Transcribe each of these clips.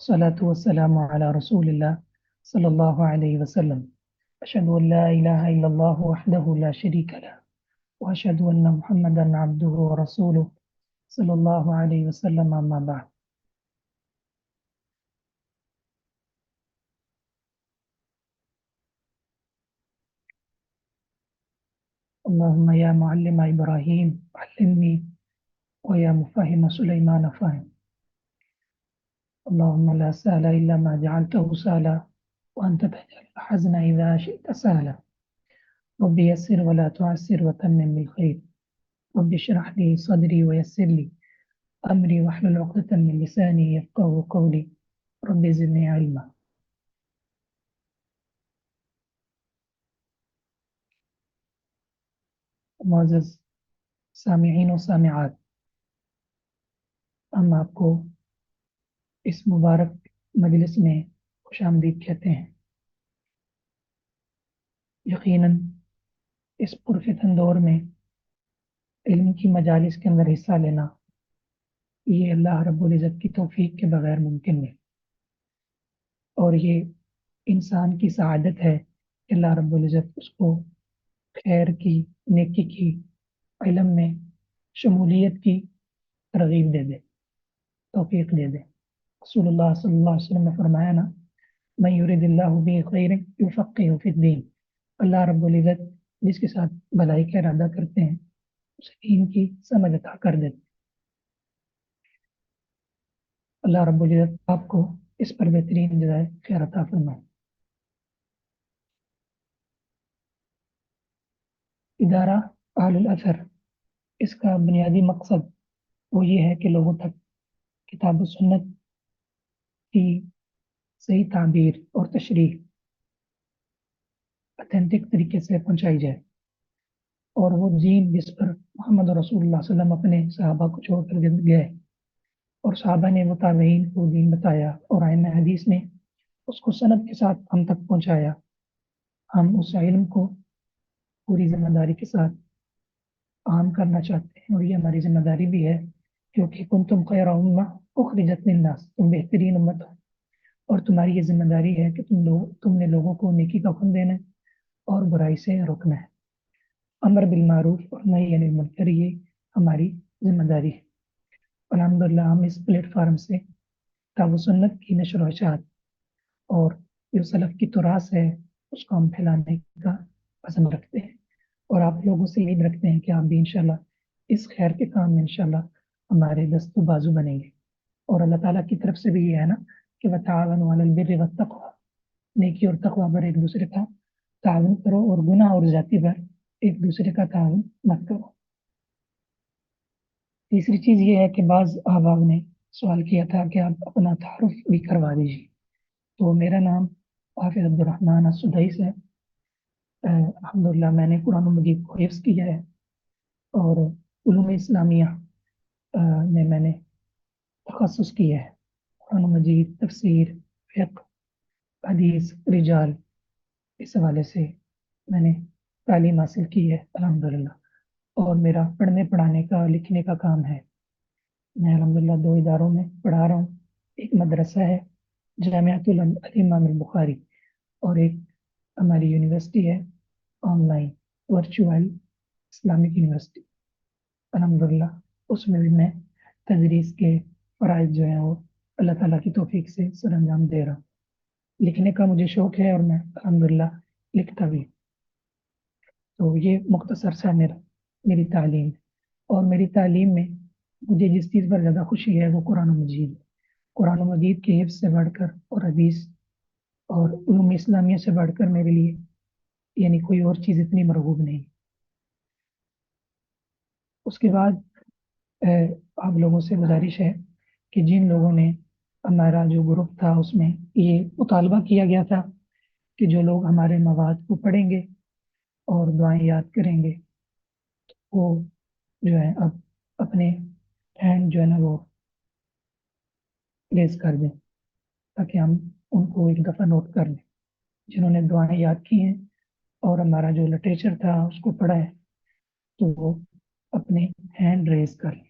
الصلاة والسلام على رسول الله صلى الله عليه وسلم. أشهد أن لا إله إلا الله وحده لا شريك له، وأشهد أن محمدا عبده ورسوله صلى الله عليه وسلم. أما بعد. اللهم يا معلم إبراهيم علمني، ويا مفهم سليمان فهم. اللهم لا سهل إلا ما جعلته سهلا، وأنت تجعل الحزن إذا شئت سهلا. رب يسر ولا تعسر وتمم بالخير. رب اشرح لي صدري ويسر لي أمري واحلل عقدة من لساني يفقهوا قولي. رب زدني علما. معزز سامعین و سامعات، ہم آپ کو اس مبارک مجلس میں خوش آمدید کہتے ہیں۔ یقیناً اس پرفتن دور میں علم کی مجالس کے اندر حصہ لینا یہ اللہ رب العزت کی توفیق کے بغیر ممکن نہیں، اور یہ انسان کی سعادت ہے کہ اللہ رب العزت اس کو خیر کی، نیکی کی، علم میں شمولیت کی ترغیب دے دے، توفیق دے دے۔ رسول اللہ صلی اللہ علیہ وسلم نے فرمایا نا، من یرید اللہ بہ خیر یفقہہ فی الدین۔ اللہ رب العزت جس کے ساتھ بھلائی کا ارادہ کرتے ہیں اسے دین کی سمجھ عطا کر دیتے۔ اللہ رب العزت آپ کو اس پر بہترین جزائے خیر عطا فرمائے۔ ادارہ اہل الاثر، اس کا بنیادی مقصد وہ یہ ہے کہ لوگوں تک کتاب و سنت کی صحیح تعبیر اور تشریح اتھینٹک طریقے سے پہنچائی جائے، اور وہ دین جس پر محمد رسول اللہ صلی اللہ علیہ وسلم اپنے صحابہ کو چھوڑ کر گئے اور صحابہ نے وہ تابعین کو دین بتایا اور ائمہ حدیث نے اس کو سند کے ساتھ ہم تک پہنچایا، ہم اس علم کو پوری ذمہ داری کے ساتھ عام کرنا چاہتے ہیں، اور یہ ہماری ذمہ داری بھی ہے، کیونکہ کنتم خیر امہ اخرجت للناس، تم بہترین امت ہو، اور تمہاری یہ ذمہ داری ہے کہ تم نے لوگوں کو نیکی کا حکم دینا ہے اور برائی سے روکنا ہے، امر بالمعروف اور نہی عن المنکر، یہ ہماری ذمہ داری ہے۔ الحمدللہ ہم اس پلیٹ فارم سے کتاب و سنت کی نشر و اشاعت اور جو سلف کی تراث ہے اس کو ہم پھیلانے کا عزم رکھتے ہیں، اور آپ لوگوں سے امید رکھتے ہیں کہ آپ بھی انشاءاللہ اس خیر کے کام میں انشاءاللہ ہمارے دست و بازو بنیں گے۔ اور اللہ تعالیٰ کی طرف سے بھی یہ ہے نا کہ وتعاونوا علی البر والتقوی، نیکی اور تقوی پر ایک دوسرے کا تعاون کرو، اور گناہ اور زیادتی پر ایک دوسرے کا تعاون مت کرو۔ تیسری چیز یہ ہے کہ بعض احباب نے سوال کیا تھا کہ آپ اپنا تعارف بھی کروا دیجیے، تو میرا نام حافظ عبدالرحمن السدیس ہے۔ الحمدللہ میں نے قرآن مجید کو حفظ کیا ہے، اور علوم اسلامیہ میں نے تخصص کیا ہے، قرآن مجید، تفسیر، فقہ، حدیث، رجال، اس حوالے سے میں نے تعلیم حاصل کی ہے الحمدللہ، اور میرا پڑھنے پڑھانے کا، لکھنے کا کام ہے۔ میں الحمدللہ 2 اداروں میں پڑھا رہا ہوں، ایک مدرسہ ہے جامعۃ الامام البخاری، اور ایک ہماری یونیورسٹی ہے on line virtual Islamic university الحمدللہ، اس میں بھی میں تدریس کے فرائض جو ہیں وہ اللہ تعالیٰ کی توفیق سے سر انجام دے رہا ہوں۔ لکھنے کا مجھے شوق ہے اور میں الحمدللہ لکھتا بھی ہوں۔ تو یہ مختصر سا میری تعلیم ہے، اور میری تعلیم میں مجھے جس چیز پر زیادہ خوشی ہے وہ قرآن مجید، قرآن مجید کے حفظ سے بڑھ کر اور حدیث اور علوم اسلامیہ سے بڑھ کر میرے لیے یعنی کوئی اور چیز اتنی مرغوب نہیں۔ اس کے بعد آپ لوگوں سے گزارش ہے کہ جن لوگوں نے، ہمارا جو گروپ تھا اس میں یہ مطالبہ کیا گیا تھا کہ جو لوگ ہمارے مواد کو پڑھیں گے اور دعائیں یاد کریں گے وہ جو ہے اب اپنے ہینڈ جو ہے نا وہ ریز کر دیں، تاکہ ہم ان کو ایک دفعہ نوٹ کر لیں۔ جنہوں نے دعائیں یاد کی ہیں اور ہمارا جو لٹریچر تھا اس کو پڑھا ہے تو وہ اپنے ہینڈ ریز کر لیں۔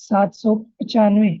795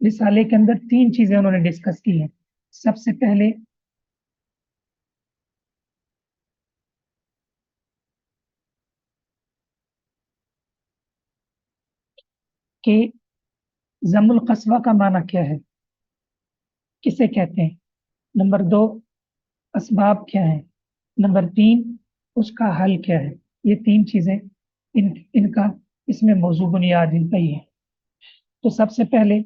رسالے کے اندر 3 چیزیں انہوں نے ڈسکس کی ہیں. سب سے پہلے کہ ضم القصوہ کا معنی کیا ہے, کسے کہتے ہیں. نمبر 2, اسباب کیا ہیں. نمبر 3, اس کا حل کیا ہے. یہ 3 چیزیں ان کا اس میں موضوع بنیاد ان کا ہی ہے. تو سب سے پہلے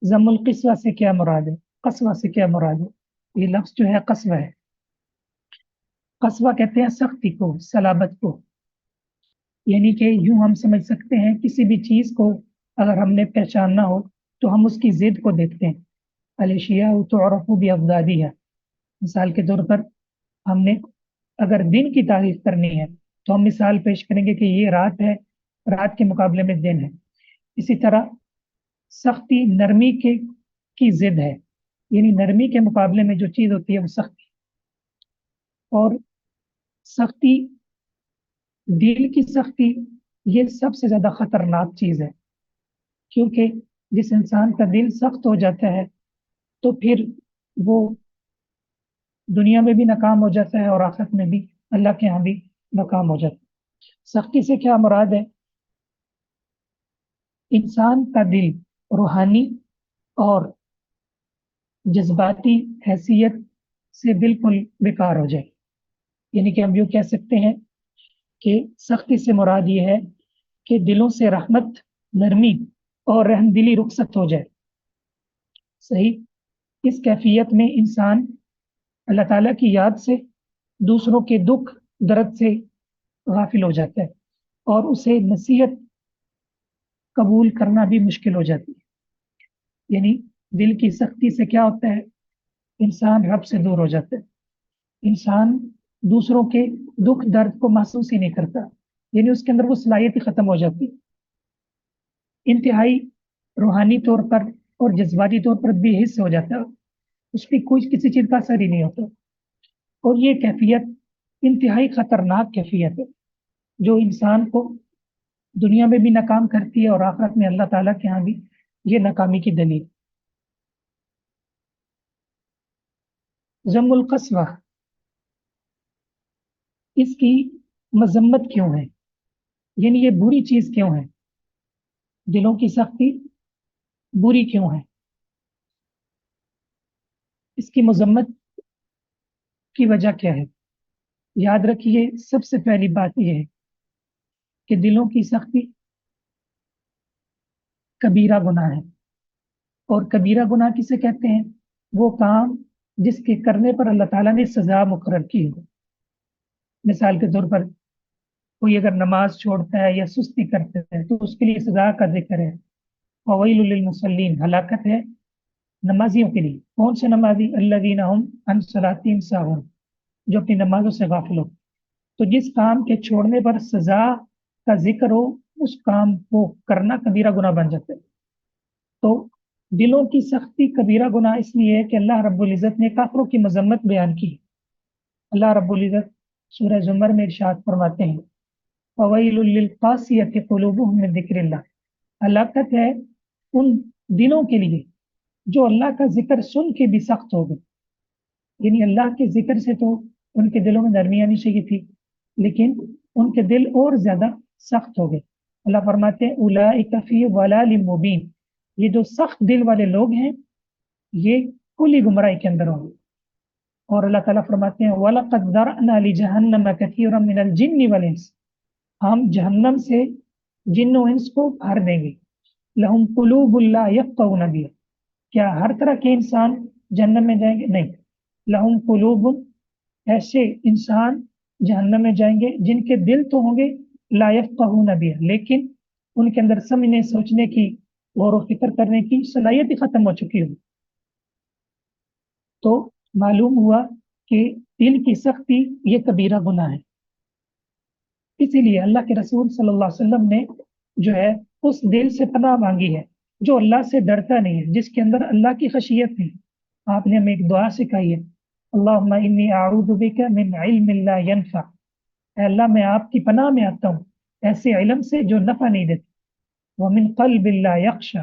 ضم القصوہ سے کیا مراد ہے, قصوہ سے کیا مراد ہے. یہ لفظ جو ہے قصوہ ہے. قصوہ کہتے ہیں سختی کو, صلابت کو. یعنی کہ یوں ہم سمجھ سکتے ہیں کسی بھی چیز کو اگر ہم نے پہچاننا ہو تو ہم اس کی ضد کو دیکھتے ہیں. الاشیاء تعرف باضدادها. مثال کے طور پر ہم نے اگر دن کی تعریف کرنی ہے تو ہم مثال پیش کریں گے کہ یہ رات ہے, رات کے مقابلے میں دن ہے. اسی طرح سختی نرمی کی ضد ہے, یعنی نرمی کے مقابلے میں جو چیز ہوتی ہے وہ سختی. اور سختی, دل کی سختی, یہ سب سے زیادہ خطرناک چیز ہے, کیونکہ جس انسان کا دل سخت ہو جاتا ہے تو پھر وہ دنیا میں بھی ناکام ہو جاتا ہے اور آخرت میں بھی اللہ کے ہاں بھی ناکام ہو جاتا ہے. سختی سے کیا مراد ہے, انسان کا دل روحانی اور جذباتی حیثیت سے بالکل بیکار ہو جائے. یعنی کہ ہم یوں کہہ سکتے ہیں کہ سختی سے مراد یہ ہے کہ دلوں سے رحمت, نرمی اور رحم دلی رخصت ہو جائے. صحیح. اس کیفیت میں انسان اللہ تعالیٰ کی یاد سے, دوسروں کے دکھ درد سے غافل ہو جاتا ہے اور اسے نصیحت قبول کرنا بھی مشکل ہو جاتی ہے. یعنی دل کی سختی سے کیا ہوتا ہے, انسان رب سے دور ہو جاتا ہے. انسان دوسروں کے دکھ درد کو محسوس ہی نہیں کرتا, یعنی اس کے اندر وہ صلاحیت ہی ختم ہو جاتی. انتہائی روحانی طور پر اور جذباتی طور پر بھی حص ہو جاتا ہے, اس پہ کوئی کسی چیز کا اثر ہی نہیں ہوتا. اور یہ کیفیت انتہائی خطرناک کیفیت ہے جو انسان کو دنیا میں بھی ناکام کرتی ہے اور آخرت میں اللہ تعالیٰ کے ہاں بھی یہ ناکامی کی دلیل. ضم القصوہ, اس کی مذمت کیوں ہے, یعنی یہ بری چیز کیوں ہے, دلوں کی سختی بری کیوں ہے, اس کی مذمت کی وجہ کیا ہے. یاد رکھیے سب سے پہلی بات یہ ہے کہ دلوں کی سختی کبیرہ گناہ ہے. اور کبیرہ گناہ کسے کہتے ہیں, وہ کام جس کے کرنے پر اللہ تعالیٰ نے سزا مقرر کی ہو. مثال کے طور پر کوئی اگر نماز چھوڑتا ہے یا سستی کرتا ہے تو اس کے لیے سزا کا ذکر ہے. وَوَيْلٌ لِّلْمُصَلِّينَ, ہلاکت ہے نمازیوں کے لیے. کون سے نمازی, الذین هم عن صلاتهم ساہون, جو اپنی نمازوں سے غافل ہو. تو جس کام کے چھوڑنے پر سزا کا ذکر ہو اس کام کو کرنا کبیرہ گناہ بن جاتا ہے. تو دلوں کی سختی کبیرہ گناہ اس لیے ہے کہ اللہ رب العزت نے کافروں کی مذمت بیان کی. اللہ رب العزت سورہ زمر میں ارشاد فرماتے ہیں فَوَيْلٌ لِّلْقَاسِيَةِ قُلُوبُهُم مِّن ذِكْرِ اللَّهِ, ہلاکت ہے ان دلوں کے لیے جو اللہ کا ذکر سن کے بھی سخت ہو گئے. یعنی اللہ کے ذکر سے تو ان کے دلوں میں نرمی آنی چاہیے تھی, لیکن ان کے دل اور زیادہ سخت ہو گئے. اللہ فرماتے ہیں اولئک فی ضلال مبین, یہ جو سخت دل والے لوگ ہیں یہ کلی گمراہی کے اندر ہوں گے. اور اللہ تعالیٰ فرماتے ہیں وَلَقَدْ ذَرَأْنَا لِجَهَنَّمَ كَثِيرًا مِّنَ الْجِنِّ وَالْإِنسِ, ہم جہنم سے جن و انس کو بھر دیں گے. لَهُمْ قُلُوبٌ لَا يَفْقَهُونَ بِهَا, کیا ہر طرح کے انسان جہنم میں جائیں گے؟ نہیں. لَهُمْ قُلُوبٌ, ایسے انسان جہنم میں جائیں گے جن کے دل تو ہوں گے لا يفقهون بها, لیکن ان کے اندر سمجھنے سوچنے کی غور و فکر کرنے کی صلاحیت ہی ختم ہو چکی ہوگی. تو معلوم ہوا کہ دل کی سختی یہ کبیرہ گناہ ہے. اسی لیے اللہ کے رسول صلی اللہ علیہ وسلم نے جو ہے اس دل سے پناہ مانگی ہے جو اللہ سے ڈرتا نہیں ہے, جس کے اندر اللہ کی خشیت نہیں. آپ نے ہمیں ایک دعا سکھائی ہے, اللہم انی اعوذ بک من علم لا ینفع, اے اللہ میں آپ کی پناہ میں آتا ہوں ایسے علم سے جو نفع نہیں دیتا. ومن قلب لا یخشع,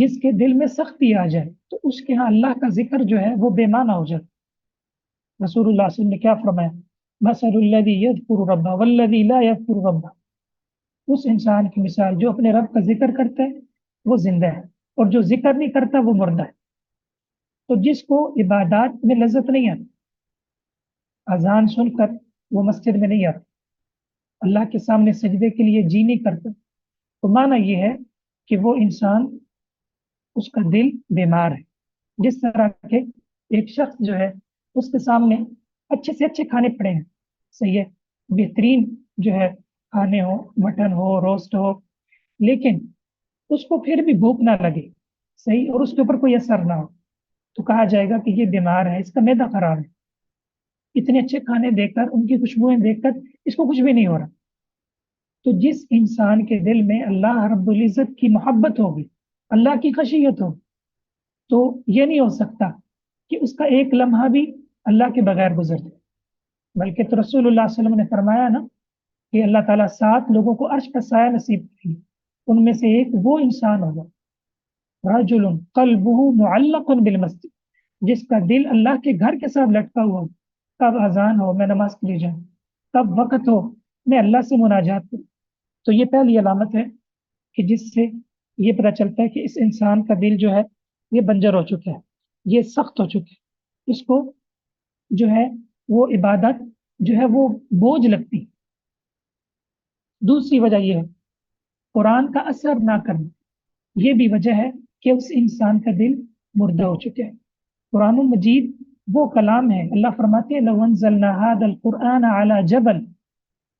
جس کے دل میں سختی آ جائے تو اس کے ہاں اللہ کا ذکر جو ہے وہ بے معنی ہو جائے. رسول اللہ صلی اللہ علیہ وسلم نے کیا فرمایا؟ مثل الذی یذکر ربہ والذی لا یذکر ربہ. اس انسان کی مثال جو اپنے رب کا ذکر کرتا ہے وہ زندہ ہے، اور جو ذکر نہیں کرتا وہ مردہ ہے. تو جس کو عبادات میں لذت نہیں آتی، اذان سن کر وہ مسجد میں نہیں آتا، اللہ کے سامنے سجدے کے لیے جی نہیں کرتا، تو معنی یہ ہے کہ وہ انسان، اس کا دل بیمار ہے. جس طرح کے ایک شخص جو ہے اس کے سامنے اچھے سے اچھے کھانے پڑے ہیں، صحیح ہے، بہترین جو ہے کھانے ہو، مٹن ہو، روسٹ ہو، لیکن اس کو پھر بھی بھوک نہ لگے، صحیح، اور اس کے اوپر کوئی اثر نہ ہو، تو کہا جائے گا کہ یہ بیمار ہے، اس کا معدہ خراب ہے. اتنے اچھے کھانے دیکھ کر، ان کی خوشبوئیں دیکھ کر اس کو کچھ بھی نہیں ہو رہا. تو جس انسان کے دل میں اللہ رب العزت کی محبت ہوگی، اللہ کی خشیت ہوگی، تو یہ نہیں ہو سکتا کہ اس کا ایک لمحہ بھی اللہ کے بغیر گزر جائے. بلکہ تو رسول اللہ صلی اللہ علیہ وسلم نے فرمایا نا کہ اللہ تعالیٰ 7 لوگوں کو عرش کا سایہ نصیب کریں گے، ان میں سے ایک وہ انسان ہوگا، رجل قلبہ معلق بالمسجد، جس کا دل اللہ کے گھر کے ساتھ لٹکا ہوا ہو. کب اذان ہو میں نماز کے لیے جاؤں، کب وقت ہو میں اللہ سے مناجات کروں. تو یہ پہلی علامت ہے کہ جس سے یہ پتہ چلتا ہے کہ اس انسان کا دل جو ہے یہ بنجر ہو چکا ہے، یہ سخت ہو چکا ہے، اس کو جو ہے وہ عبادت جو ہے وہ بوجھ لگتی. دوسری وجہ یہ ہے قرآن کا اثر نہ کرنا، یہ بھی وجہ ہے کہ اس انسان کا دل مردہ ہو چکا ہے. قرآن مجید وہ کلام ہے، اللہ فرماتے ہیں لو انزلنا هذا القرآن على جبل،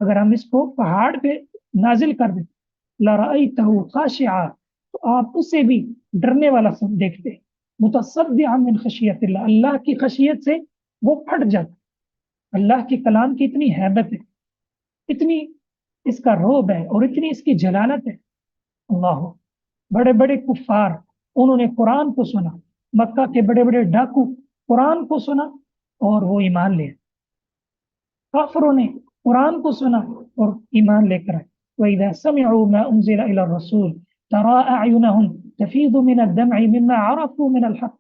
اگر ہم اس کو پہاڑ پہ نازل کر دیں، لرأيته خاشعا، تو آپ اسے بھی ڈرنے والا سب دیکھتے، متصدعا من خشیت اللہ، اللہ کی خشیت سے وہ پھٹ جاتا. اللہ کے کلام کی اتنی ہیبت ہے، اتنی اس کا روب ہے، اور اتنی اس کی جلالت ہے. اللہ، بڑے بڑے کفار انہوں نے قرآن کو سنا، مکہ کے بڑے بڑے ڈاکو قرآن کو سنا اور وہ ایمان لے. کافروں نے قرآن کو سنا اور ایمان لے کر آئے. وَإِذَا سَمِعُوا مَا أُنزِلَ إِلَى الرَّسُولِ تَرَىٰ أَعْيُنَهُمْ تَفِيضُ مِنَ الدَّمْعِ مِمَّا عَرَفُوا مِنَ الْحَقِّ،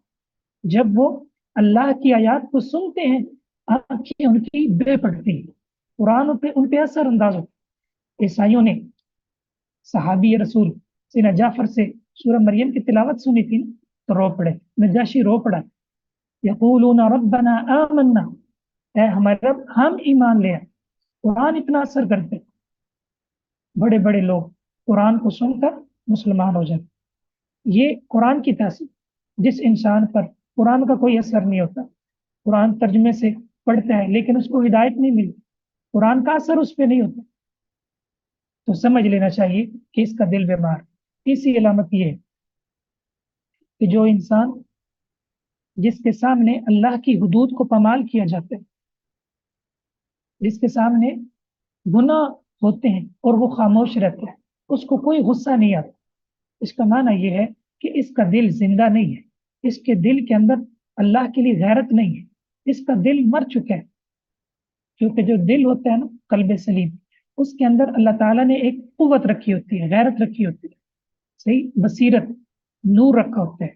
جب وہ اللہ کی آیات کو سنتے ہیں آنکھیں ان کی بے پڑتی ہیں، قرآن ان پہ اثر انداز ہوتا ہے. عیسائیوں نے صحابی رسول سیدنا جعفر سے سورہ مریم کی تلاوت سنی تھی تو رو پڑے، نجاشی رو پڑا. یقولون ربنا آمنا، اے ہمارے رب ہم ایمان لے آئے. قرآن اتنا اثر کرتے، بڑے بڑے لوگ قرآن کو سن کر مسلمان ہو جاتے. یہ قرآن کی تاثیر. جس انسان پر قرآن کا کوئی اثر نہیں ہوتا، قرآن ترجمے سے پڑھتا ہے لیکن اس کو ہدایت نہیں ملتی، قرآن کا اثر اس پہ نہیں ہوتا، تو سمجھ لینا چاہیے کہ اس کا دل بیمار. تیسری علامت یہ ہے کہ جو انسان جس کے سامنے اللہ کی حدود کو پامال کیا جاتا ہے، جس کے سامنے گناہ ہوتے ہیں اور وہ خاموش رہتا ہے، اس کو کوئی غصہ نہیں آتا، اس کا معنی یہ ہے کہ اس کا دل زندہ نہیں ہے، اس کے دل کے اندر اللہ کے لیے غیرت نہیں ہے، اس کا دل مر چکا ہے. کیونکہ جو دل ہوتا ہے نا قلب سلیم، اس کے اندر اللہ تعالیٰ نے ایک قوت رکھی ہوتی ہے، غیرت رکھی ہوتی ہے، صحیح، بصیرت، نور رکھا ہوتا ہے،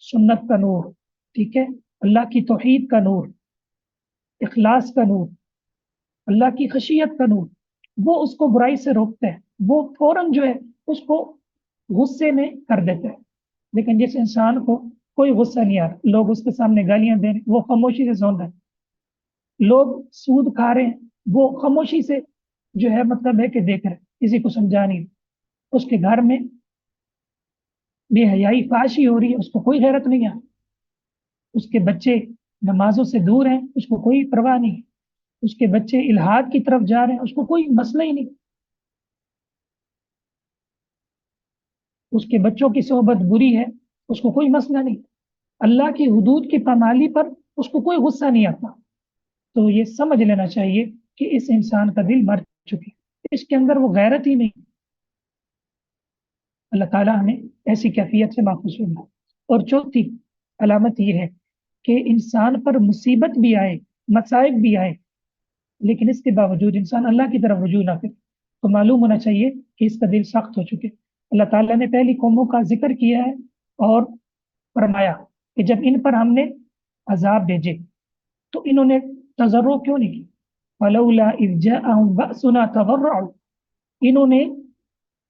سنت کا نور، ٹھیک ہے، اللہ کی توحید کا نور، اخلاص کا نور، اللہ کی خشیت کا نور. وہ اس کو برائی سے روکتا ہے، وہ فوراً جو ہے اس کو غصے میں کر دیتا ہے. لیکن جس انسان کو کوئی غصہ نہیں آ رہا، لوگ اس کے سامنے گالیاں دے رہے ہیں وہ خاموشی سے سن رہے ہیں، لوگ سود کھا رہے ہیں وہ خاموشی سے جو ہے مطلب ہے کہ دیکھ رہے، کسی کو سمجھا نہیں. اس کے گھر میں بے حیائی فحاشی ہو رہی ہے، اس کو کوئی غیرت نہیں ہے. اس کے بچے نمازوں سے دور ہیں، اس کو کوئی پرواہ نہیں. اس کے بچے الہاد کی طرف جا رہے ہیں، اس کو کوئی مسئلہ ہی نہیں. اس کے بچوں کی صحبت بری ہے، اس کو کوئی مسئلہ نہیں. اللہ کی حدود کی پامالی پر اس کو کوئی غصہ نہیں آتا. تو یہ سمجھ لینا چاہیے کہ اس انسان کا دل مر چکے، اس کے اندر وہ غیرت ہی نہیں. اللہ تعالیٰ ہمیں ایسی کیفیت سے محفوظ کرنا. اور چوتھی علامت یہ ہے کہ انسان پر مصیبت بھی آئے، مصائب بھی آئے، لیکن اس کے باوجود انسان اللہ کی طرف رجوع نہ کرے، تو معلوم ہونا چاہیے کہ اس کا دل سخت ہو چکے. اللہ تعالیٰ نے پہلی قوموں کا ذکر کیا ہے اور فرمایا کہ جب ان پر ہم نے عذاب بھیجے تو انہوں نے تضرع کیوں نہیں کی؟ فلولا اذ جاءهم بأسنا تضرعوا، انہوں نے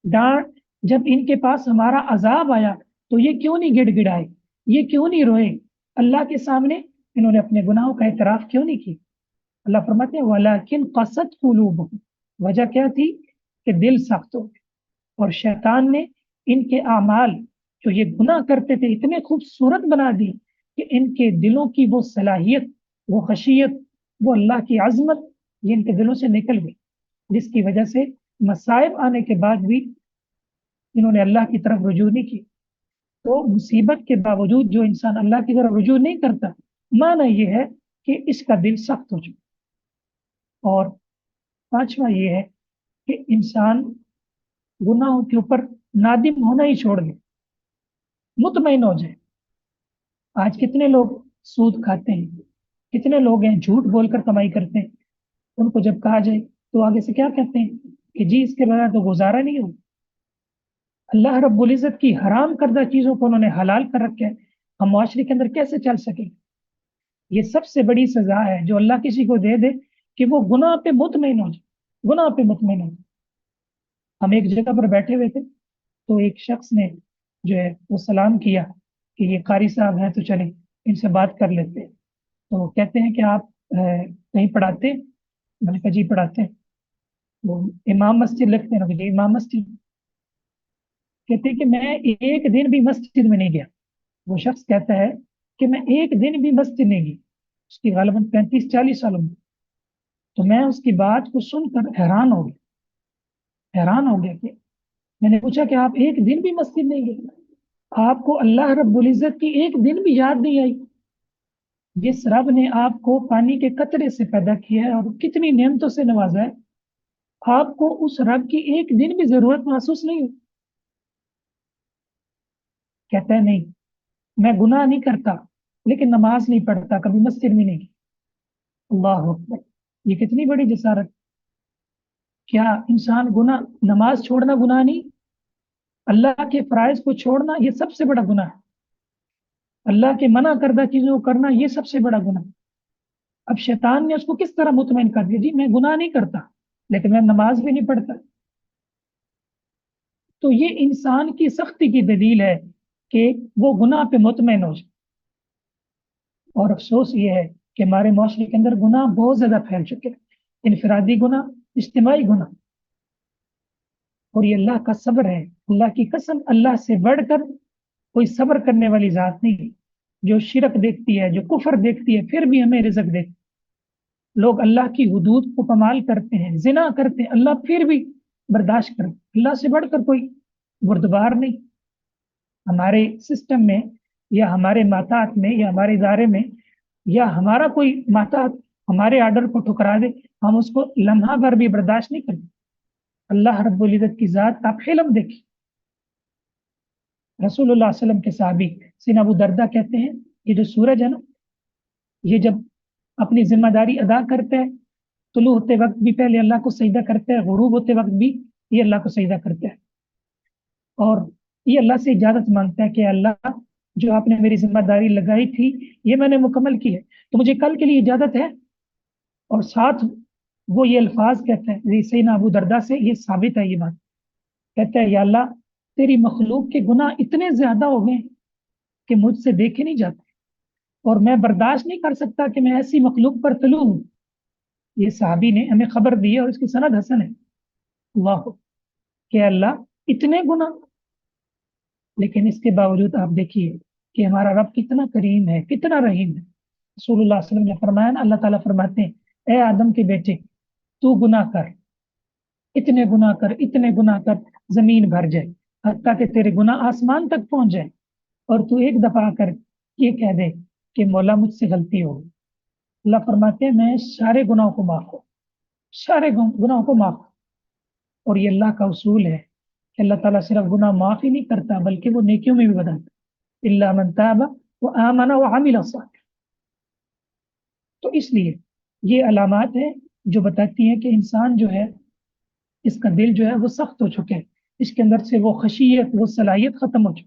ڈانٹ جب ان کے پاس ہمارا عذاب آیا تو یہ کیوں نہیں گڑ گڑائے، یہ کیوں نہیں روئے اللہ کے سامنے، انہوں نے اپنے گناہوں کا اعتراف کیوں نہیں کی؟ اللہ فرماتے ہیں وَلَكِنْ قَسَتْ قُلُوبُهُمْ، وجہ کیا تھی کہ دل سخت ہو گئے، اور شیطان نے ان کے اعمال جو یہ گناہ کرتے تھے اتنے خوبصورت بنا دی کہ ان کے دلوں کی وہ صلاحیت، وہ خشیت، وہ اللہ کی عظمت یہ ان کے دلوں سے نکل گئی، جس کی وجہ سے مصائب آنے کے بعد بھی انہوں نے اللہ کی طرف رجوع نہیں کی۔ تو مصیبت کے باوجود جو انسان اللہ کی طرف رجوع نہیں کرتا، معنی یہ ہے کہ اس کا دل سخت ہو چکا۔ اور پانچواں یہ ہے کہ انسان گناہوں کے اوپر نادم ہونا ہی چھوڑ دے، مطمئن ہو جائے۔ آج کتنے لوگ سود کھاتے ہیں، کتنے لوگ ہیں جھوٹ بول کر کمائی کرتے ہیں، ان کو جب کہا جائے تو آگے سے کیا کہتے ہیں کہ جی اس کے بغیر تو گزارا نہیں ہو۔ اللہ رب العزت کی حرام کردہ چیزوں کو انہوں نے حلال کر رکھا ہے، ہم معاشرے کے اندر کیسے چل سکیں؟ یہ سب سے بڑی سزا ہے جو اللہ کسی کو دے دے کہ وہ گناہ پہ مطمئن ہو جائے، گناہ پہ مطمئن ہو جائے۔ ہم ایک جگہ پر بیٹھے ہوئے تھے تو ایک شخص نے جو ہے وہ سلام کیا کہ یہ قاری صاحب ہیں تو چلیں ان سے بات کر لیتے ہیں۔ تو کہتے ہیں کہ آپ کہیں پڑھاتے ہیں؟ میں نے کہا جی پڑھاتے ہیں۔ وہ امام مسجد لگتے ہیں؟ جی امام مسجد۔ کہتے ہیں کہ میں ایک دن بھی مسجد میں نہیں گیا۔ وہ شخص کہتا ہے کہ میں ایک دن بھی مسجد نہیں گئی، اس کی غالباً 35-40 سال عمر۔ تو میں اس کی بات کو سن کر حیران ہو گیا کہ میں نے پوچھا کہ آپ ایک دن بھی مسجد نہیں گئے، آپ کو اللہ رب العزت کی ایک دن بھی یاد نہیں آئی؟ جس رب نے آپ کو پانی کے قطرے سے پیدا کیا ہے اور کتنی نعمتوں سے نوازا ہے، آپ کو اس رب کی ایک دن بھی ضرورت محسوس نہیں ہوئی؟ کہتا ہے نہیں، میں گناہ نہیں کرتا لیکن نماز نہیں پڑھتا، کبھی مسجد میں نہیں گئی۔ اللہ اکبر، یہ کتنی بڑی جسارت! کیا انسان گناہ، نماز چھوڑنا گناہ نہیں؟ اللہ کے فرائض کو چھوڑنا یہ سب سے بڑا گناہ ہے، اللہ کے منع کردہ چیزوں کو کرنا یہ سب سے بڑا گناہ۔ اب شیطان نے اس کو کس طرح مطمئن کر دیا، جی میں گناہ نہیں کرتا لیکن میں نماز بھی نہیں پڑھتا۔ تو یہ انسان کی سختی کی دلیل ہے کہ وہ گناہ پہ مطمئن ہو جائے۔ اور افسوس یہ ہے کہ ہمارے معاشرے کے اندر گناہ بہت زیادہ پھیل چکے ہیں، انفرادی گناہ، اجتماعی گناہ۔ اور یہ اللہ کا صبر ہے، اللہ کی قسم، اللہ سے بڑھ کر کوئی صبر کرنے والی ذات نہیں ہے، جو شرک دیکھتی ہے، جو کفر دیکھتی ہے پھر بھی ہمیں رزق دیتی۔ لوگ اللہ کی حدود کو پامال کرتے ہیں، زنا کرتے ہیں، اللہ پھر بھی برداشت کرتے۔ اللہ سے بڑھ کر کوئی بردبار نہیں۔ ہمارے سسٹم میں یا ہمارے ماتحت میں یا ہمارے ادارے میں یا ہمارا کوئی ماتحت ہمارے آرڈر کو ٹھکرا دے، ہم اس کو لمحہ بھر بھی برداشت نہیں کرتے۔ اللہ رب العزت کی ذات آپ حلم دیکھیں۔ رسول اللہ علیہ وسلم کے صحابی سیدنا ابو دردہ کہتے ہیں یہ جو سورج ہے نا، یہ جب اپنی ذمہ داری ادا کرتا ہے، طلوع ہوتے وقت بھی پہلے اللہ کو سجدہ کرتا ہے، غروب ہوتے وقت بھی یہ اللہ کو سجدہ کرتا ہے، اور یہ اللہ سے اجازت مانگتا ہے کہ اللہ جو آپ نے میری ذمہ داری لگائی تھی یہ میں نے مکمل کی ہے، تو مجھے کل کے لیے اجازت ہے۔ اور ساتھ وہ یہ الفاظ کہتا ہے، سیدنا ابو دردہ سے یہ ثابت ہے یہ بات، کہتا ہے یا اللہ تیری مخلوق کے گناہ اتنے زیادہ ہو گئے کہ مجھ سے دیکھے نہیں جاتے، اور میں برداشت نہیں کر سکتا کہ میں ایسی مخلوق پر طلوع ہوں۔ یہ صحابی نے ہمیں خبر دی ہے اور اس کی سند حسن ہے۔ اللہ کہ اللہ اتنے گناہ، لیکن اس کے باوجود آپ دیکھیے کہ ہمارا رب کتنا کریم ہے، کتنا رحیم ہے۔ رسول اللہ صلی اللہ علیہ وسلم نے فرمایا نا، اللہ تعالیٰ فرماتے ہیں اے آدم کے بیٹے تو گناہ کر، اتنے گناہ کر، اتنے گناہ کر، زمین بھر جائے، حتیٰ کہ تیرے گناہ آسمان تک پہنچ جائے، اور تو ایک دفعہ آ کر یہ کہہ دے کہ مولا مجھ سے غلطی ہو گئی، اللہ فرماتے ہیں میں سارے گناہوں کو معاف ہوں، سارے گناہوں کو معاف ہوں۔ اور یہ اللہ کا اصول ہے کہ اللہ تعالیٰ صرف گناہ معاف ہی نہیں کرتا بلکہ وہ نیکیوں میں بھی بدلتا، الا من تاب وآمن وعمل صالحا۔ تو اس لیے یہ علامات ہیں جو بتاتی ہیں کہ انسان جو ہے اس کا دل جو ہے وہ سخت ہو چکے ہیں، اس کے اندر سے وہ خشیت، وہ صلاحیت ختم ہو چکی۔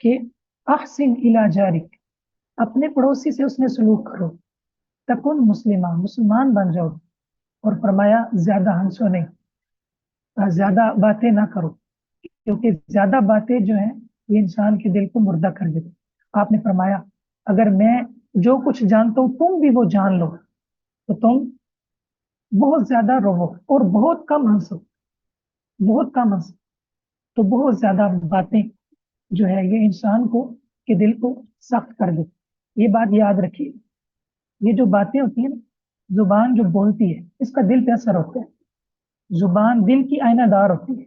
کہ احسن الی جارک، اپنے پڑوسی سے اس نے سلوک کرو، تکن مسلمہ، مسلمان بن جاؤ، اور فرمایا زیادہ ہنسو نہیں، زیادہ باتیں نہ کرو، کیونکہ زیادہ باتیں جو ہیں یہ انسان کے دل کو مردہ کر دیتی۔ آپ نے فرمایا اگر میں جو کچھ جانتا ہوں تم بھی وہ جان لو تو تم بہت زیادہ رو اور بہت کم ہنسو، بہت کم ہنسو، تو بہت زیادہ باتیں جو ہے یہ انسان کو کے دل کو سخت کر دیتی۔ یہ بات یاد رکھیے، یہ جو باتیں ہوتی ہیں نا، زبان جو بولتی ہے اس کا دل پہ اثر ہوتا ہے، زبان دل کی آئینہ دار ہوتی ہے،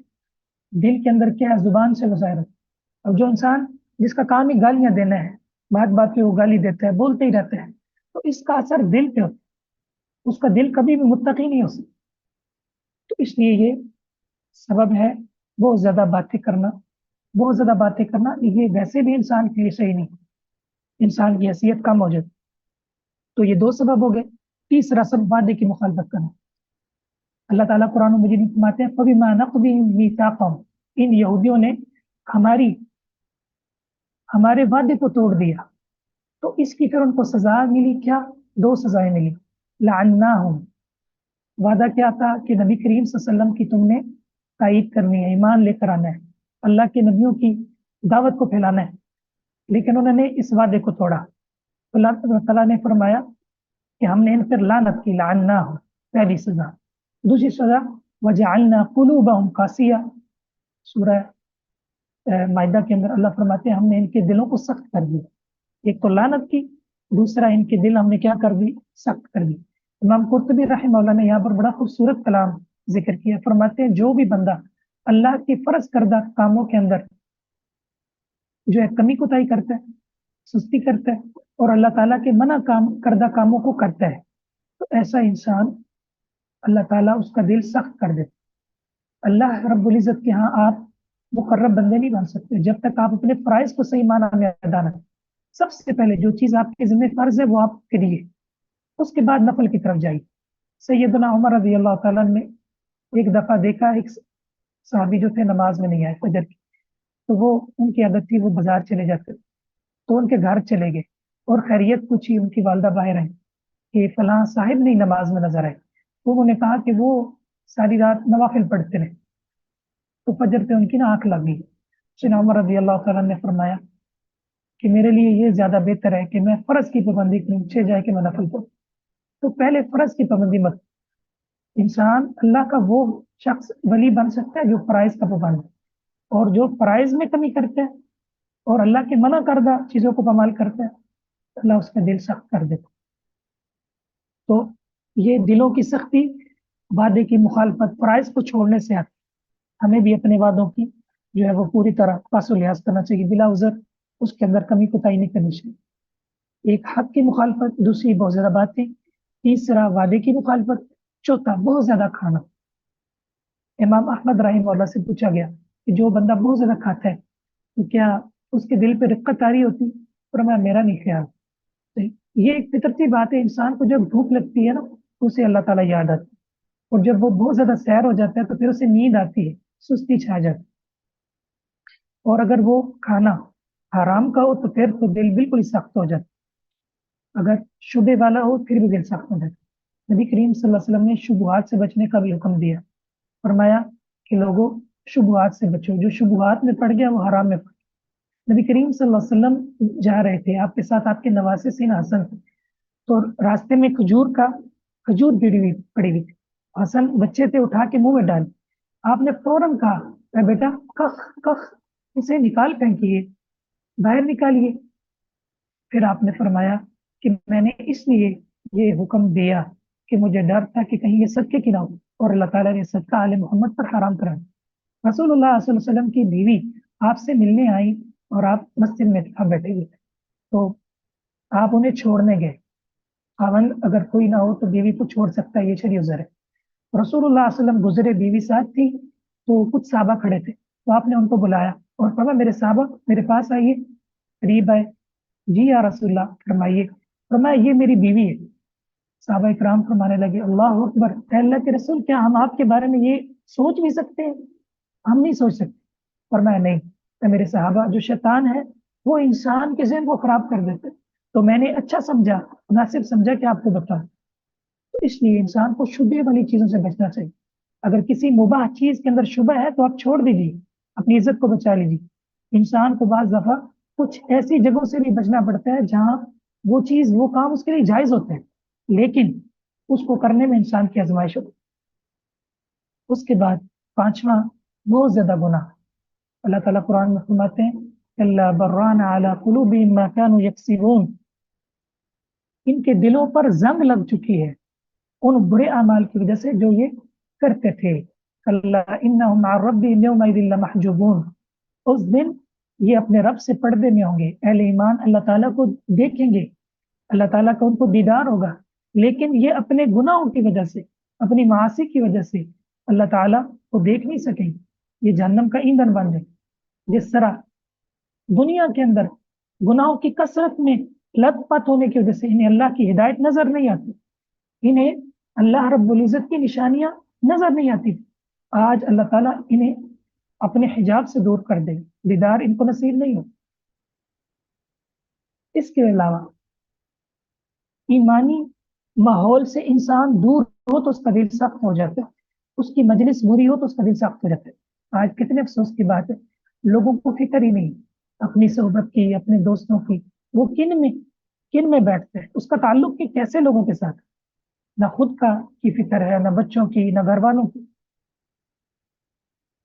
دل کے اندر کیا ہے زبان سے ظاہر ہوتا ہے۔ اب جو انسان جس کا کام ہی گالیاں دینا ہے، بات بات پہ وہ گالی دیتا ہے، بولتے ہی رہتے ہیں، تو اس کا اثر دل پہ ہوتا ہے، اس کا دل کبھی بھی متقی نہیں ہو سکتا۔ تو اس لیے یہ سبب ہے بہت زیادہ باتیں کرنا، بہت زیادہ باتیں کرنا یہ ویسے بھی انسان کے لیے صحیح نہیں، انسان کی حیثیت کم ہو جاتی۔ تو یہ دو سبب ہو گئے۔ تیسرا سبب وعدے کی مخالفت کرنا۔ اللہ تعالیٰ قرآن مجید میں فرماتے ہیں فَبِمَا نَقْضِهِمْ مِيثَاقَهُمْ، ان یہودیوں نے ہمارے وعدے کو توڑ دیا، تو اس کی پھر ان کو سزا ملی، کیا؟ دو سزائیں ملی۔ لعناہم، وعدہ کیا تھا کہ نبی کریم صلی اللہ علیہ وسلم کی تم نے تائید کرنی ہے، ایمان لے کر آنا ہے، اللہ کے نبیوں کی دعوت کو پھیلانا ہے، لیکن انہوں نے اس وعدے کو توڑا۔ اللہ تعالیٰ نے فرمایا کہ ہم نے ان پر لعنت کی، لعناہم، پہلی سزا۔ دوسری سزا وجعلنا قلوبہم قاسیہ، سورہ مائدہ کے اندر اللہ فرماتے ہیں ہم نے ان کے دلوں کو سخت کر دیا۔ ایک تو لعنت کی، دوسرا ان کے دل ہم نے کیا کر دی؟ سخت کر دی۔ امام قرطبی رحمہ اللہ نے یہاں پر بڑا خوبصورت کلام ذکر کیا، فرماتے ہیں جو بھی بندہ اللہ کے فرض کردہ کاموں کے اندر جو ہے کمی کوتاہی کرتا ہے، سستی کرتا ہے، اور اللہ تعالیٰ کے منع کردہ کاموں کو کرتا ہے، تو ایسا انسان اللہ تعالیٰ اس کا دل سخت کر دیتا۔ اللہ رب العزت کے ہاں آپ مقرب بندے نہیں بن سکتے جب تک آپ اپنے فرائض کو صحیح معنی میں ادا نہ کریں۔ سب سے پہلے جو چیز آپ کے ذمہ فرض ہے وہ آپ کے لیے، اس کے بعد نفل کی طرف جائیے۔ سیدنا عمر رضی اللہ تعالیٰ نے ایک دفعہ دیکھا ایک صحابی جو تھے نماز میں نہیں آئے فجر کی، تو وہ ان کی عادت تھی وہ بازار چلے جاتے، تو ان کے گھر چلے گئے اور خیریت پوچھی، ان کی والدہ باہر آئی کہ فلاں صاحب نہیں نماز میں نظر آئے، تو انہوں نے کہا کہ وہ ساری رات نوافل پڑھتے رہے، تو فجر پہ ان کی نا آنکھ لگ گئی۔ سیدنا عمر رضی اللہ تعالیٰ نے فرمایا کہ میرے لیے یہ زیادہ بہتر ہے کہ میں فرض کی پابندی کروں، چھ جائے کہ میں نفل پڑھوں۔ تو پہلے فرض کی پابندی مت، انسان اللہ کا وہ شخص ولی بن سکتا ہے جو فرائض کا پابند ہے، اور جو فرائض میں کمی کرتا ہے اور اللہ کے منع کردہ چیزوں کو پامال کرتا ہے اللہ اس کا دل سخت کر دیتا۔ تو یہ دلوں کی سختی وعدے کی مخالفت فرائض کو چھوڑنے سے آتی، ہمیں بھی اپنے وعدوں کی جو ہے وہ پوری طرح پاس و لحاظ کرنا چاہیے، بلا عذر اس کے اندر کمی کوتاہی نہیں کرنی چاہیے۔ ایک حق کی مخالفت، دوسری بہت زیادہ باتیں، تیسرا وعدے کی مخالفت، چوتھا بہت زیادہ کھانا۔ امام احمد رحمہ اللہ سے پوچھا گیا کہ جو بندہ بہت زیادہ کھاتا ہے تو کیا اس کے دل پہ رقت طاری ہوتی؟ فرمایا میرا نہیں خیال۔ تو یہ ایک فطرتی بات ہے، انسان کو جب بھوک لگتی ہے نا اسے اللہ تعالیٰ یاد آتی ہے، اور جب وہ بہت زیادہ سیر ہو جاتا ہے تو پھر اسے نیند آتی ہے، سستی چھا جاتی ہے، اور اگر وہ کھانا حرام کا ہو تو پھر تو دل بالکل ہی سخت ہو جاتا ہے، اگر شبے والا ہو پھر بھی دل سخت ہو جاتا ہے۔ نبی کریم صلی اللہ علیہ وسلم نے شبہات سے بچنے کا بھی حکم دیا، فرمایا کہ لوگوں شبہات سے بچو، جو شبہات میں پڑ گیا وہ حرام میں پڑ گیا۔ نبی کریم صلی اللہ علیہ وسلم جا رہے تھے، آپ کے ساتھ آپ کے نواسے سیدنا حسن تھے، تو راستے میں کھجور گری پڑی ہوئی تھی، حسن بچے تھے اٹھا کے منہ میں ڈال، آپ نے فوراً کہا اے بیٹا کخ کخ، اسے نکال پھینکیے، باہر نکالیے۔ پھر آپ نے فرمایا کہ میں نے اس لیے یہ حکم دیا کہ مجھے ڈر تھا کہ کہیں یہ صدقے کی نہ ہو، اور اللہ تعالیٰ نے صدقہ آل محمد پر حرام کرا۔ رسول اللہ صلی اللہ علیہ وسلم کی بیوی آپ سے ملنے آئی اور آپ مسجد میں بیٹھے ہوئے تھے، تو آپ انہیں چھوڑنے گئے۔ خاوند اگر کوئی نہ ہو تو بیوی کو چھوڑ سکتا ہے، یہ شرعی عذر ہے۔ رسول اللہ صلی اللہ علیہ وسلم گزرے، بیوی ساتھ تھی، تو کچھ صحابہ کھڑے تھے، تو آپ نے ان کو بلایا اور فرمایا میرے صحابہ میرے پاس آئیے، قریب آئے۔ جی یا رسول اللہ فرمائیے۔ فرمایا یہ میری بیوی ہے۔ صحابہ اکرام فرمانے لگے اللہ اکبر، اے اللہ کے رسول کیا ہم آپ کے بارے میں یہ سوچ بھی سکتے ہیں؟ ہم نہیں سوچ سکتے۔ فرمایا نہیں، اے میرے صحابہ جو شیطان ہے وہ انسان کے ذہن کو خراب کر دیتے. تو میں نے اچھا سمجھا، مناسب سمجھا کہ آپ کو بتاؤں. تو اس لیے انسان کو شبہ والی چیزوں سے بچنا چاہیے. اگر کسی مباح چیز کے اندر شبہ ہے تو آپ چھوڑ دیجیے، اپنی عزت کو بچا لیجیے. انسان کو بعض دفعہ کچھ ایسی جگہوں سے بھی بچنا پڑتا ہے جہاں وہ چیز وہ کام اس کے لیے جائز ہوتے ہیں، لیکن اس کو کرنے میں انسان کی آزمائش ہوتی ہے. اس کے بعد پانچواں، بہت زیادہ گناہ. اللہ تعالیٰ قرآن میں فرماتے ہیں اللہ بران اعلیٰ قلوبہم ما کانوا یکسبون، ان کے دلوں پر زنگ لگ چکی ہے ان برے اعمال کی وجہ سے جو یہ کرتے تھے. اللہ انہم عن ربہم یومئذ لمحجوبون، اس دن یہ اپنے رب سے پردے میں ہوں گے. اہل ایمان اللہ تعالیٰ کو دیکھیں گے، اللہ تعالیٰ کا ان کو دیدار ہوگا، لیکن یہ اپنے گناہوں کی وجہ سے، اپنی معاصی کی وجہ سے اللہ تعالیٰ کو دیکھ نہیں سکیں. یہ جہنم کا ایندھن بن جائے. جس طرح دنیا کے اندر گناہوں کی کثرت میں لت پت ہونے کی وجہ سے انہیں اللہ کی ہدایت نظر نہیں آتی، انہیں اللہ رب العزت کی نشانیاں نظر نہیں آتی، آج اللہ تعالیٰ انہیں اپنے حجاب سے دور کر دے، دیدار ان کو نصیب نہیں ہو. اس کے علاوہ ایمانی ماحول سے انسان دور ہو تو اس کا دل سخت ہو جاتا ہے، اس کی مجلس بری ہو تو اس کا دل سخت ہو جاتا ہے. آج کتنے افسوس کی بات ہے، لوگوں کو فکر ہی نہیں اپنی صحبت کی، اپنے دوستوں کی. وہ کن میں بیٹھتے ہیں، اس کا تعلق کی کیسے لوگوں کے ساتھ. نہ خود کا کی فکر ہے، نہ بچوں کی، نہ گھر والوں کی.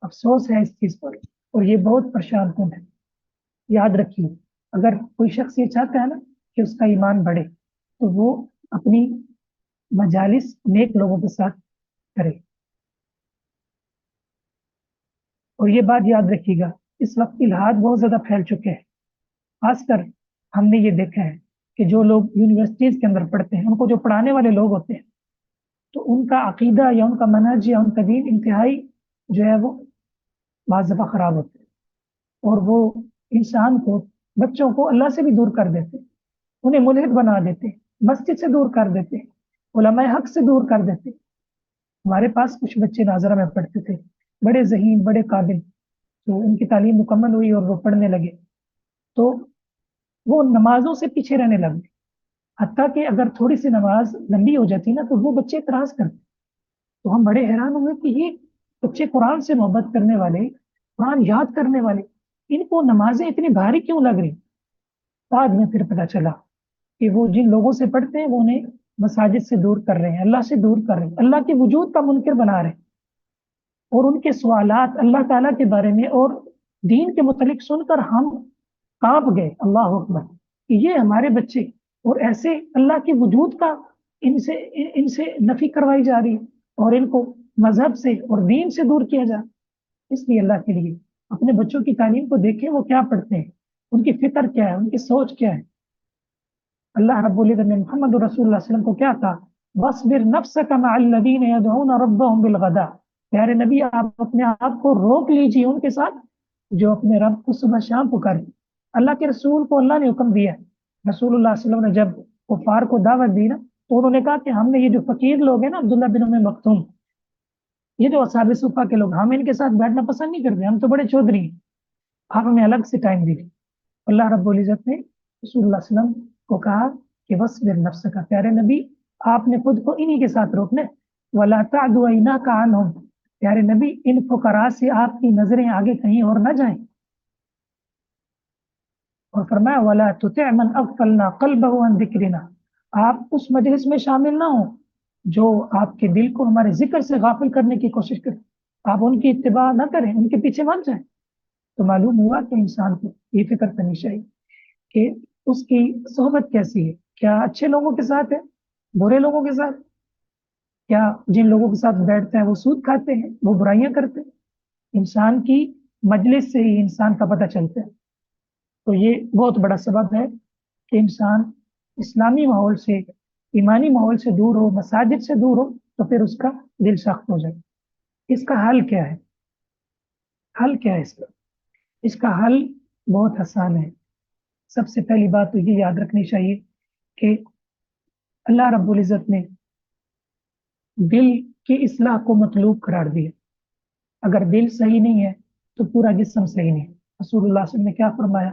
افسوس ہے اس چیز پر، اور یہ بہت پریشان کن ہے. یاد رکھیے، اگر کوئی شخص یہ چاہتا ہے نا کہ اس کا ایمان بڑھے تو وہ اپنی مجالس نیک لوگوں کے ساتھ کرے. اور یہ بات یاد رکھیے گا، اس وقت الحاد بہت زیادہ پھیل چکے ہیں. خاص کر ہم نے یہ دیکھا ہے کہ جو لوگ یونیورسٹیز کے اندر پڑھتے ہیں، ان کو جو پڑھانے والے لوگ ہوتے ہیں، تو ان کا عقیدہ یا ان کا منہج یا ان کا دین انتہائی جو ہے وہ بعض دفعہ خراب ہوتے ہیں، اور وہ انسان کو، بچوں کو اللہ سے بھی دور کر دیتے، انہیں ملحد بنا دیتے، مسجد سے دور کر دیتے، علماء حق سے دور کر دیتے. ہمارے پاس کچھ بچے ناظرہ میں پڑھتے تھے، بڑے ذہین، بڑے قابل، تو ان کی تعلیم مکمل ہوئی اور وہ پڑھنے لگے تو وہ نمازوں سے پیچھے رہنے لگ گئے. حتیٰ کہ اگر تھوڑی سی نماز لمبی ہو جاتی نا تو وہ بچے اعتراض کرتے. تو ہم بڑے حیران ہوئے کہ یہ بچے قرآن سے محبت کرنے والے، قرآن یاد کرنے والے، ان کو نمازیں اتنی بھاری کیوں لگ رہی. بعد میں پھر پتا چلا کہ وہ جن لوگوں سے پڑھتے ہیں وہ انہیں مساجد سے دور کر رہے ہیں، اللہ سے دور کر رہے ہیں، اللہ کے وجود کا منکر بنا رہے ہیں. اور ان کے سوالات اللہ تعالیٰ کے بارے میں اور دین کے متعلق سن کر ہم کانپ گئے. اللہ اکبر، کہ یہ ہمارے بچے، اور ایسے اللہ کے وجود کا ان سے نفی کروائی جا رہی ہے اور ان کو مذہب سے اور دین سے دور کیا جا. اس لیے اللہ کے لیے اپنے بچوں کی تعلیم کو دیکھیں، وہ کیا پڑھتے ہیں، ان کی فکر کیا ہے، ان کی سوچ کیا ہے. اللہ رب العزت نے محمد رسول اللہ صلی اللہ علیہ وسلم کو کیا کہا، وَاصْبِرْ نَفْسَكَ مَعَ الَّذِينَ يَدْعُونَ رَبَّهُمْ بِالْغَدَاةِ. پیارے نبی، آپ اپنے آپ کو روک لیجیے ان کے ساتھ جو اپنے رب کو صبح شام پکارے. اللہ کے رسول کو اللہ نے حکم دیا. رسول اللہ صلی اللہ علیہ وسلم نے جب کفار کو دعوت دی نا تو انہوں نے کہا کہ ہم نے یہ جو فقیر لوگ ہیں نا، عبداللہ بن ام مکتوم، یہ جو اصحاب صفہ کے لوگ، ہم ان کے ساتھ بیٹھنا پسند نہیں کرتے، ہم تو بڑے چودھری ہیں، آپ ہمیں الگ سے ٹائم دیجیے. اللہ رب العزت نے رسول اللہ صلی اللہ علیہ وسلم کو کہا کہ وَاصْبِرْ نَفْسَكَ، پیارے نبی آپ نے خود کو انہی کے ساتھ روکنا ہے. وَلَا تَعْدُ عَيْنَاكَ عَنْهُمْ، پیارے نبی ان فقراء سے آپ کی نظریں آگے کہیں اور نہ جائیں. اور فرمایا وَلَا تُطِعْ مَنْ أَغْفَلْنَا قَلْبَهُ عَنْ ذِكْرِنَا، آپ اس مجلس میں شامل نہ ہوں جو آپ کے دل کو ہمارے ذکر سے غافل کرنے کی کوشش کرے. آپ ان کی اتباع نہ کریں، ان کے پیچھے مت جائیں. تو معلوم ہوا کہ انسان کو یہ فکر کرنی چاہیے کہ اس کی صحبت کیسی ہے، کیا اچھے لوگوں کے ساتھ ہے، برے لوگوں کے ساتھ، کیا جن لوگوں کے ساتھ بیٹھتے ہیں وہ سود کھاتے ہیں، وہ برائیاں کرتے ہیں. انسان کی مجلس سے ہی انسان کا پتہ چلتا ہے. تو یہ بہت بڑا سبب ہے کہ انسان اسلامی ماحول سے، ایمانی ماحول سے دور ہو، مساجد سے دور ہو تو پھر اس کا دل سخت ہو جائے. اس کا حل کیا ہے؟ حل کیا ہے اس کا؟ اس کا حل بہت آسان ہے. سب سے پہلی بات تو یہ یاد رکھنی چاہیے کہ اللہ رب العزت نے دل کی اصلاح کو مطلوب قرار دیا. اگر دل صحیح نہیں ہے تو پورا جسم صحیح نہیں. رسول اللہ صلی اللہ علیہ وسلم نے کیا فرمایا،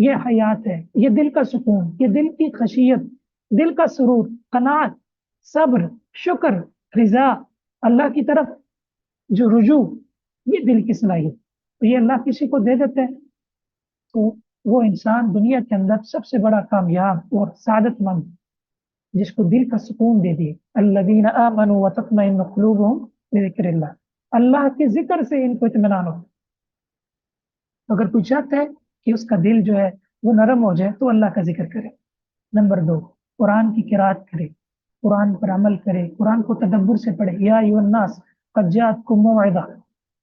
یہ حیات ہے، یہ دل کا سکون، یہ دل کی خشیت، دل کا سرور، قناعت، صبر، شکر، رضا، اللہ کی طرف جو رجوع، یہ دل کی صلاحیت تو یہ اللہ کسی کو دے دیتے ہیں تو وہ انسان دنیا کے اندر سب سے بڑا کامیاب اور سعادت مند، جس کو دل کا سکون دے دیے۔ الذین آمنوا وتطمئن قلوبهم بذکر اللہ، اللہ کے ذکر سے ان کو اطمینان ہو۔ اگر کوئی چاہتا ہے کہ اس کا دل جو ہے وہ نرم ہو جائے تو اللہ کا ذکر کرے۔ نمبر 2، قرآن کی قرات کرے، قرآن پر عمل کرے، قرآن کو تدبر سے پڑھے۔ یا ایھا الناس قد جاءتکم موعظہ،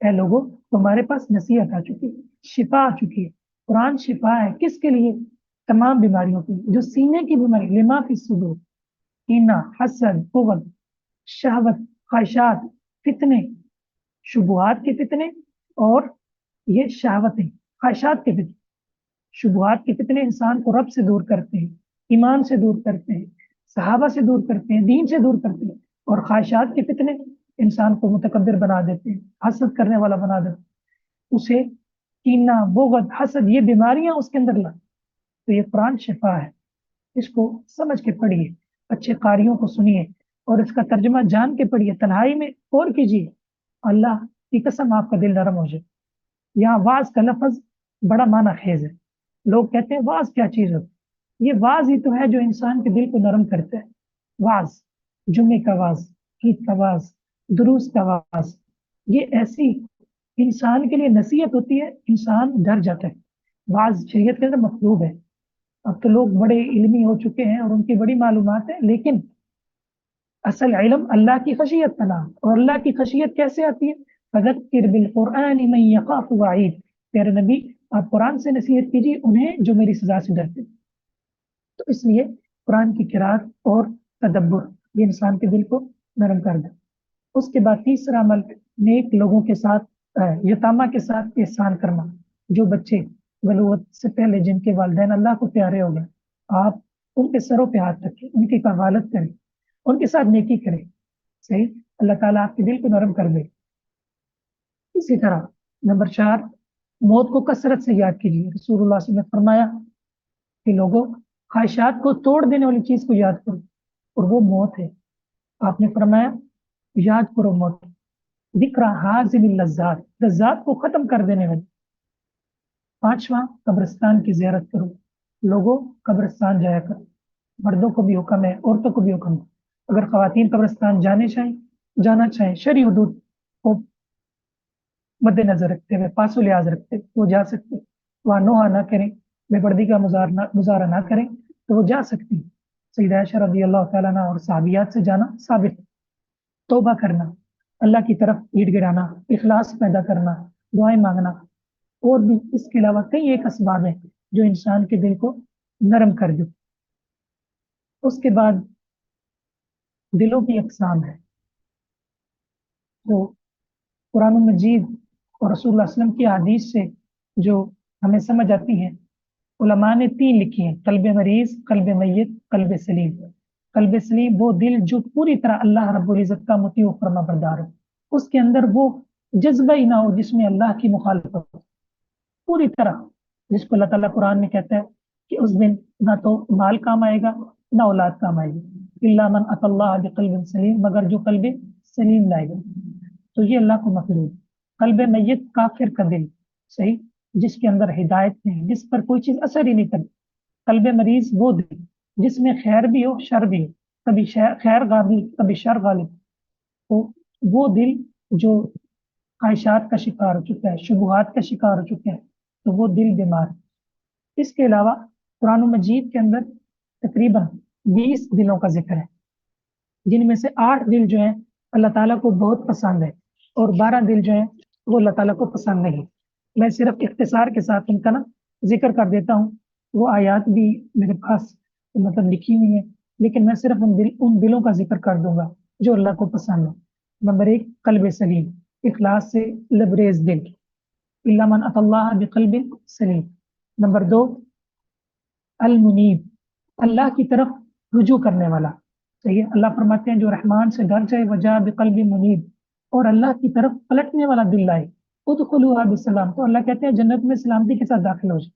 اے لوگوں تمہارے پاس نصیحت آ چکی ہے، شفا آ چکی ہے۔ قرآن شفا ہے کس کے لیے؟ تمام بیماریوں کی، جو سینے کی بیماری، لما فی الصدور، کینہ، حسد، بغض، شہوت، خواہشات، فتنے، شبہات کے فتنے، اور یہ شہوتیں، خواہشات کے فتنے، شبہات کے فتنے انسان کو رب سے دور کرتے ہیں، ایمان سے دور کرتے ہیں، صحابہ سے دور کرتے ہیں، دین سے دور کرتے ہیں، اور خواہشات کے فتنے انسان کو متکبر بنا دیتے ہیں، حسد کرنے والا بنا دیتے ہیں، اسے کینہ، بغض، حسد، یہ بیماریاں اس کے اندر لا۔ تو یہ قرآن شفا ہے، اس کو سمجھ کے پڑھیے، اچھے قاریوں کو سنیے اور اس کا ترجمہ جان کے پڑھیے، تنہائی میں غور کیجیے، اللہ کی قسم آپ کا دل نرم ہو جائے۔ یہاں واز کا لفظ بڑا معنی خیز ہے۔ لوگ کہتے ہیں واز کیا چیز ہوتی؟ یہ واز ہی تو ہے جو انسان کے دل کو نرم کرتا ہے۔ واز، جمعے کا واز، عید کا واز، دروس کا واز، یہ ایسی انسان کے لیے نصیحت ہوتی ہے، انسان ڈر جاتا ہے۔ واز شریعت کے اندر مطلوب ہے۔ اب تو لوگ بڑے علمی ہو چکے ہیں اور ان کی بڑی معلومات ہے، لیکن اصل علم اللہ کی خشیت کا نام، اور اللہ کی خشیت کیسے آتی ہے؟ فذکر بالقرآن من یخاف وعید، پیارے نبی آپ قرآن سے نصیحت کیجیے انہیں جو میری سزا سے ڈرتے۔ تو اس لیے قرآن کی قرات اور تدبر یہ انسان کے دل کو نرم کر دے۔ اس کے بعد تیسرا عمل، نیک لوگوں کے ساتھ، یتامہ کے ساتھ احسان کرنا۔ جو بچے بلوغت سے پہلے جن کے والدین اللہ کو پیارے ہو گئے، آپ ان کے سروں پہ ہاتھ رکھیں، ان کی کفالت کریں، ان کے ساتھ نیکی کریں، صحیح، اللہ تعالیٰ آپ کے دل کو نرم کر دے۔ اسی طرح نمبر 4، موت کو کثرت سے یاد کیجیے۔ رسول اللہ صلی اللہ علیہ وسلم نے فرمایا کہ لوگوں خواہشات کو توڑ دینے والی چیز کو یاد کرو، اور وہ موت ہے۔ آپ نے فرمایا یاد کرو موت، ذکر حاضم اللذات، لذات کو ختم کر دینے والی۔ 5واں، قبرستان کی زیارت کرو۔ لوگوں قبرستان جایا کرو، مردوں کو بھی حکم ہے، عورتوں کو بھی حکم ہے۔ اگر خواتین قبرستان جانا چاہیں شرعی حدود کو مد نظر رکھتے ہوئے، پاس و لحاظ رکھتے وہ جا سکتے، وہاں نوحہ نہ کریں، بے پردگی کا مظاہرہ نہ کریں تو وہ جا سکتی۔ سیدہ عائشہ رضی اللہ تعالیٰ عنہ اور صحابیات سے جانا ثابت۔ توبہ کرنا، اللہ کی طرف گڑ گڑانا، اخلاص پیدا کرنا، دعائیں مانگنا، اور بھی اس کے علاوہ کئی ایک اسباب ہیں جو انسان کے دل کو نرم کر دے۔ اس کے بعد دلوں کی اقسام ہے، تو قرآن مجید اور رسول اللہ صلی اللہ علیہ وسلم کی حدیث سے جو ہمیں سمجھ آتی ہیں، علماء نے 3 لکھی ہیں: قلب مریض، قلب میت، قلب سلیم۔ قلب سلیم وہ دل جو پوری طرح اللہ رب العزت کا مطیع و فرما بردار ہو، اس کے اندر وہ جذبہ ہی نہ ہو جس میں اللہ کی مخالفت ہو پوری طرح، جس کو اللہ تعالیٰ قرآن میں کہتا ہے کہ اس دن نہ تو مال کام آئے گا نہ اولاد کام آئے گی، الا من اتی اللہ بقلب سلیم، مگر جو قلب سلیم لائے گا، تو یہ اللہ کو مطلوب۔ قلب میت کافر کا دل، صحیح، جس کے اندر ہدایت نہیں، جس پر کوئی چیز اثر ہی نہیں کرتی۔ قلب مریض وہ دل جس میں خیر بھی ہو شر بھی ہو، کبھی خیر غالب کبھی شر غالب، تو وہ دل جو خواہشات کا شکار ہو چکا ہے، شبہات کا شکار ہو چکا ہے، تو وہ دل بیمار ہے۔ اس کے علاوہ قرآن مجید کے اندر تقریباً 20 دلوں کا ذکر ہے، جن میں سے 8 دل جو ہیں اللہ تعالیٰ کو بہت پسند ہے، اور 12 دل جو ہیں وہ اللہ تعالیٰ کو پسند نہیں۔ میں صرف اختصار کے ساتھ ان کا ذکر کر دیتا ہوں، وہ آیات بھی میرے پاس مطلب لکھی ہوئی ہیں، لیکن میں صرف ان دلوں کا ذکر کر دوں گا جو اللہ کو پسند ہے۔ نمبر 1، قلب سلیم، اخلاص سے لبریز دل، الا من اتی اللہ بقلب سلیم۔ نمبر 2، المنیب، اللہ کی طرف رجوع کرنے والا، صحیح ہے، اللہ فرماتے ہیں جو رحمان سے ڈر جائے وجاء بقلب منیب، اور اللہ کی طرف پلٹنے والا دل لائے، ادخلوها بسلام، تو اللہ کہتے ہیں جنت میں سلامتی کے ساتھ داخل ہو جائے۔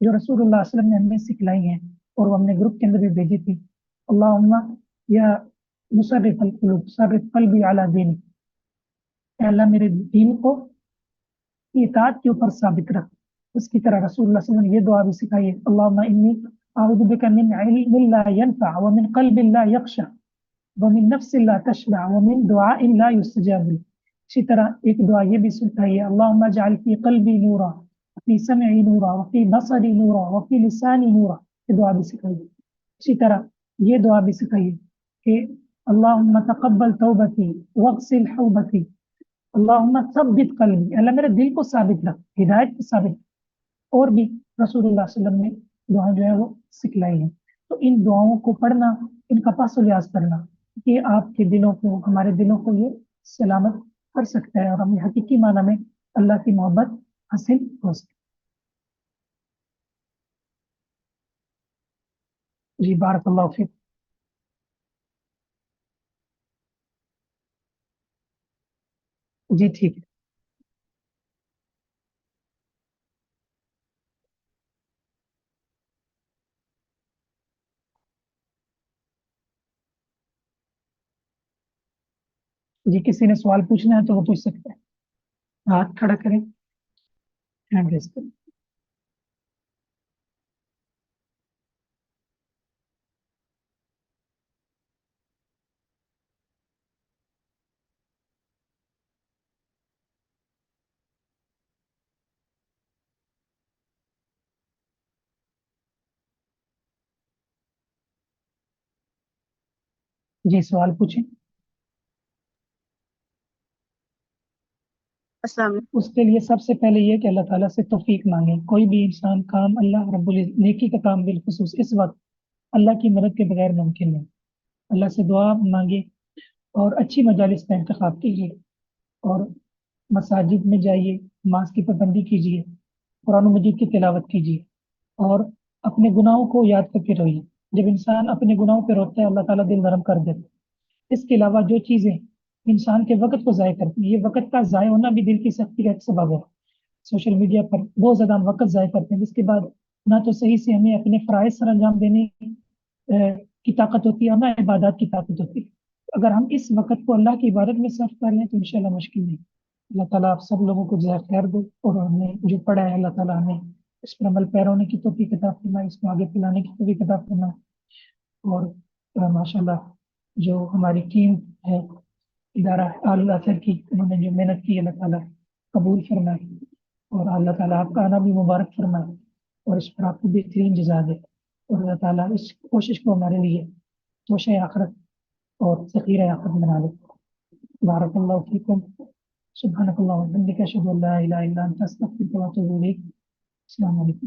جو رسول اللہ صلی اللہ علیہ وسلم نے ہمیں سکھلائی ہیں اور وہ ہم نے گروپ کے اندر بھی بھیجی تھی. اللہم یا مصرف القلوب صرف قلبی علی دینک، اے اللہ میرے دین کو اطاعت کے اوپر ثابت رکھ. اس کی طرح رسول اللہ صلی اللہ علیہ وسلم نے یہ دعا بھی سکھائی ہے، اللہم انی اعوذ بک من علم لا ينفع ومن قلب لا يخشع ومن نفس لا تشبع ومن دعاء لا يستجاب له. اسی طرح ایک دعا یہ بھی سکھائی ہے، اللہم اجعل فی قلبی نورا وفی سمعی نورا وفی بصری نورا وفی لسانی نورا. یہ دعا بھی سکھائی ہے. اسی طرح یہ دعا بھی سکھائی ہے کہ اللہم تقبل توبتی واغسل حوبتی اللہم ثبت قلبی، اللہ میرے دل کو ثابت رکھ، ہدایت کو ثابت رکھ. اور بھی رسول اللہ صلی اللہ علیہ وسلم نے دعائیں جو ہے وہ سکھلائی ہیں. تو ان دعاؤں کو پڑھنا، ان کا پاس و لحاظ کرنا، یہ آپ کے دلوں کو، ہمارے دلوں کو یہ سلامت کر سکتا ہے اور ہمیں حقیقی معنی میں اللہ کی محبت حاصل ہو سکتی. جی بارک اللہ فیک. جی ٹھیک ہے. جی کسی نے سوال پوچھنا ہے تو وہ پوچھ سکتے ہیں. ہاتھ کھڑا کریں، ہینڈ ریز کریں. جی سوال پوچھیں. السلام علیکم۔ اس کے لیے سب سے پہلے یہ کہ اللہ تعالیٰ سے توفیق مانگے. کوئی بھی انسان کام اللہ رب العزت نیکی کا کام بالخصوص اس وقت اللہ کی مدد کے بغیر ممکن نہیں. اللہ سے دعا مانگے اور اچھی مجالس کا انتخاب کیجیے اور مساجد میں جائیے، نماز کی پابندی کیجیے، قرآن مجید کی تلاوت کیجیے اور اپنے گناہوں کو یاد کر کے رہیے. جب انسان اپنے گناہوں پہ روتا ہے اللہ تعالیٰ دل نرم کر دیتا ہے. اس کے علاوہ جو چیزیں انسان کے وقت کو ضائع کرتی ہیں، یہ وقت کا ضائع ہونا بھی دل کی سختی کا ایک سبب ہے. سوشل میڈیا پر بہت زیادہ ہم وقت ضائع کرتے ہیں جس کے بعد نہ تو صحیح سے ہمیں اپنے فرائض سر انجام دینے کی طاقت ہوتی ہے، نہ عبادات کی طاقت ہوتی ہے. اگر ہم اس وقت کو اللہ کی عبادت میں صرف کر لیں تو انشاءاللہ مشکل نہیں. اللہ تعالیٰ آپ سب لوگوں کو جزائے خیر دو اور ہم نے جو پڑھا ہے اللہ تعالیٰ ہمیں اس پر عمل پیرا ہونے کی توفیق عطا فرمائے، اس کو آگے پھیلانے کی توفیق عطا فرمائے. اور ماشاء اللہ جو ہماری ٹیم ہے ادارہ آل اثر کی، انہوں نے جو محنت کی اللہ تعالیٰ قبول فرمائے اور اللہ تعالیٰ آپ کا آنا بھی مبارک فرمائے اور اس پر آپ کو بہترین جزا دے. اور اللہ تعالیٰ اس کوشش کو ہمارے لیے توشہ آخرت اور ذخیرہ آخرت بنا دے. بارک اللہ فیکم. سبحانک اللہم و بحمدک اشہد ان لا الہ الا انت استغفرک و اتوب الیک. السلام علیکم.